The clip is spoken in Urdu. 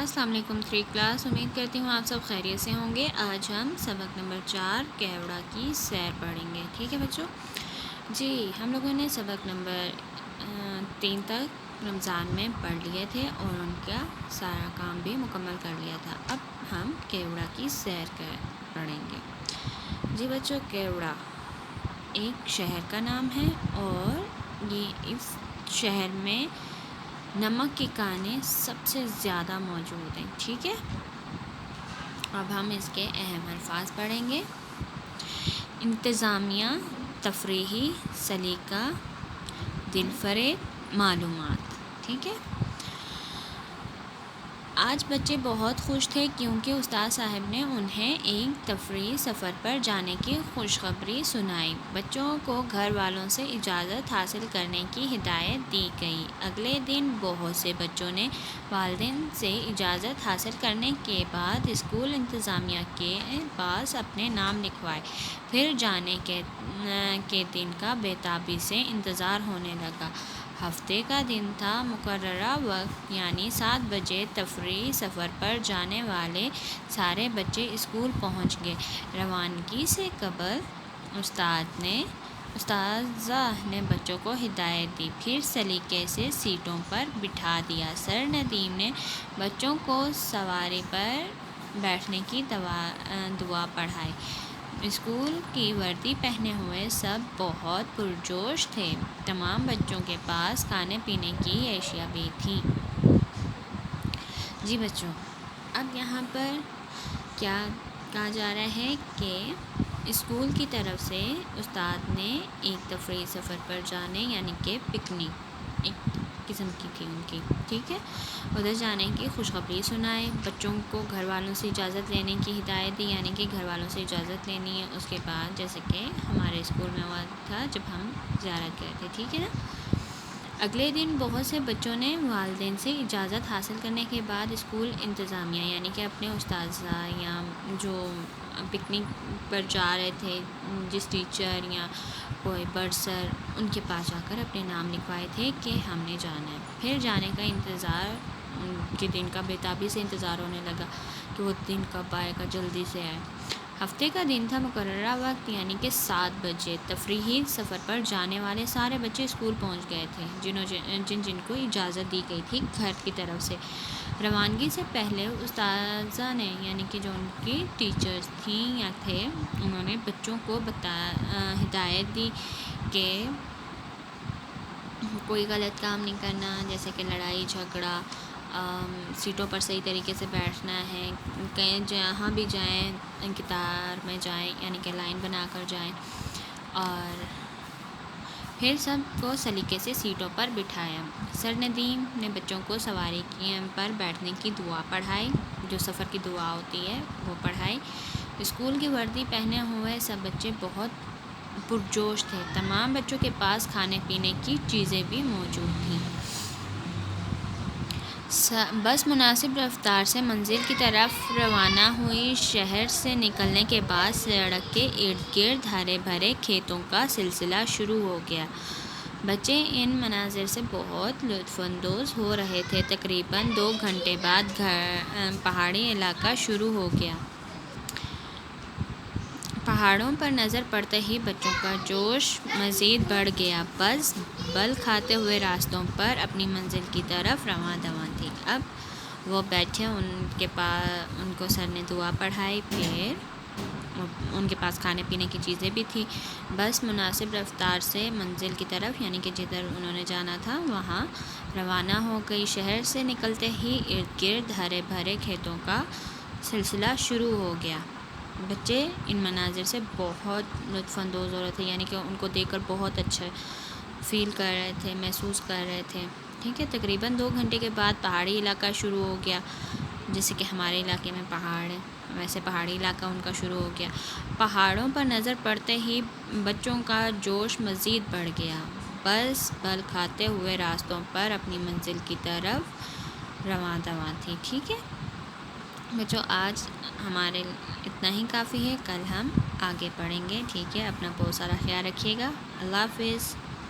السلام علیکم 3 کلاس، امید کرتی ہوں آپ سب خیریت سے ہوں گے۔ آج ہم سبق نمبر 4 کیوڑا کی سیر پڑھیں گے، ٹھیک ہے بچوں؟ جی، ہم لوگوں نے سبق نمبر 3 تک رمضان میں پڑھ لیے تھے اور ان کا سارا کام بھی مکمل کر لیا تھا۔ اب ہم کیوڑا کی سیر پڑھیں گے۔ جی بچوں، کیوڑا ایک شہر کا نام ہے اور یہ اس شہر میں نمک کی کانیں سب سے زیادہ موجود ہیں، ٹھیک ہے؟ اب ہم اس کے اہم الفاظ پڑھیں گے۔ انتظامیہ، تفریحی، سلیقہ، دلفریب، معلومات، ٹھیک ہے؟ آج بچے بہت خوش تھے کیونکہ استاد صاحب نے انہیں ایک تفریحی سفر پر جانے کی خوشخبری سنائی۔ بچوں کو گھر والوں سے اجازت حاصل کرنے کی ہدایت دی گئی۔ اگلے دن بہت سے بچوں نے والدین سے اجازت حاصل کرنے کے بعد اسکول انتظامیہ کے پاس اپنے نام لکھوائے۔ پھر جانے کے دن کا بے تابی سے انتظار ہونے لگا۔ ہفتے کا دن تھا، مقررہ وقت یعنی 7 بجے تفریحی سفر پر جانے والے سارے بچے اسکول پہنچ گئے۔ روانگی سے قبل استاذہ نے بچوں کو ہدایت دی، پھر سلیقے سے سیٹوں پر بٹھا دیا۔ سر ندیم نے بچوں کو سواری پر بیٹھنے کی دعا پڑھائی۔ اسکول کی وردی پہنے ہوئے سب بہت پرجوش تھے۔ تمام بچوں کے پاس کھانے پینے کی اشیاء بھی تھی۔ جی بچوں، اب یہاں پر کیا کہا جا رہا ہے کہ اسکول کی طرف سے استاد نے ایک تفریحی سفر پر جانے یعنی کہ پکنک ایک قسم کی تھی ان کی، ٹھیک ہے، ادھر جانے کی خوشخبری سنائی۔ بچوں کو گھر والوں سے اجازت لینے کی ہدایت دی، یعنی کہ گھر والوں سے اجازت لینی ہے۔ اس کے بعد جیسے کہ ہمارے اسکول میں ہوا تھا جب ہم زیارت گئے تھے، ٹھیک ہے نا۔ اگلے دن بہت سے بچوں نے والدین سے اجازت حاصل کرنے کے بعد اسکول انتظامیہ یعنی کہ اپنے اساتذہ یا جو پکنک پر جا رہے تھے، جس ٹیچر یا کوئی برسر، ان کے پاس جا کر اپنے نام لکھوائے تھے کہ ہم نے جانا ہے۔ پھر جانے کا انتظار کے دن کا بے تابی سے انتظار ہونے لگا کہ وہ دن کب آئے گا، جلدی سے آئے۔ ہفتے کا دن تھا، مقررہ وقت یعنی کہ 7 بجے تفریحی سفر پر جانے والے سارے بچے اسکول پہنچ گئے تھے، جن کو اجازت دی گئی تھی گھر کی طرف سے۔ روانگی سے پہلے استاذہ نے یعنی کہ جو ان کی ٹیچرز تھیں یا تھے، انہوں نے بچوں کو ہدایت دی کہ کوئی غلط کام نہیں کرنا، جیسے کہ لڑائی جھگڑا، سیٹوں پر صحیح طریقے سے بیٹھنا ہے، کہیں جہاں بھی جائیں قطار میں جائیں یعنی کہ لائن بنا کر جائیں، اور پھر سب کو سلیقے سے سیٹوں پر بٹھایا۔ سر ندیم نے بچوں کو سواری پر بیٹھنے کی دعا پڑھائی، جو سفر کی دعا ہوتی ہے وہ پڑھائی۔ اسکول کی وردی پہنے ہوئے سب بچے بہت پرجوش تھے۔ تمام بچوں کے پاس کھانے پینے کی چیزیں بھی موجود تھیں۔ بس مناسب رفتار سے منزل کی طرف روانہ ہوئی۔ شہر سے نکلنے کے بعد سڑک کے ارد گرد ہرے بھرے کھیتوں کا سلسلہ شروع ہو گیا۔ بچے ان مناظر سے بہت لطف اندوز ہو رہے تھے۔ تقریباً 2 گھنٹے بعد پہاڑی علاقہ شروع ہو گیا۔ پہاڑوں پر نظر پڑتے ہی بچوں کا جوش مزید بڑھ گیا۔ بس بل کھاتے ہوئے راستوں پر اپنی منزل کی طرف رواں دواں تھی۔ اب وہ بیٹھے، ان کو سر نے دعا پڑھائی، پھر ان کے پاس کھانے پینے کی چیزیں بھی تھیں۔ بس مناسب رفتار سے منزل کی طرف یعنی کہ جدھر انہوں نے جانا تھا وہاں روانہ ہو گئی۔ شہر سے نکلتے ہی ارد گرد ہرے بھرے کھیتوں کا سلسلہ شروع ہو گیا۔ بچے ان مناظر سے بہت لطف اندوز ہو رہے تھے، یعنی کہ ان کو دیکھ کر بہت اچھا فیل کر رہے تھے، محسوس کر رہے تھے، ٹھیک ہے۔ تقریباً 2 گھنٹے کے بعد پہاڑی علاقہ شروع ہو گیا، جیسے کہ ہمارے علاقے میں پہاڑ ہے، ویسے پہاڑی علاقہ ان کا شروع ہو گیا۔ پہاڑوں پر نظر پڑتے ہی بچوں کا جوش مزید بڑھ گیا۔ بس بل کھاتے ہوئے راستوں پر اپنی منزل کی طرف رواں دواں تھی، ٹھیک ہے بچوں۔ آج ہمارے اتنا ہی کافی ہے، کل ہم آگے پڑھیں گے، ٹھیک ہے۔ اپنا بہت سارا خیال رکھیے گا۔ اللہ حافظ۔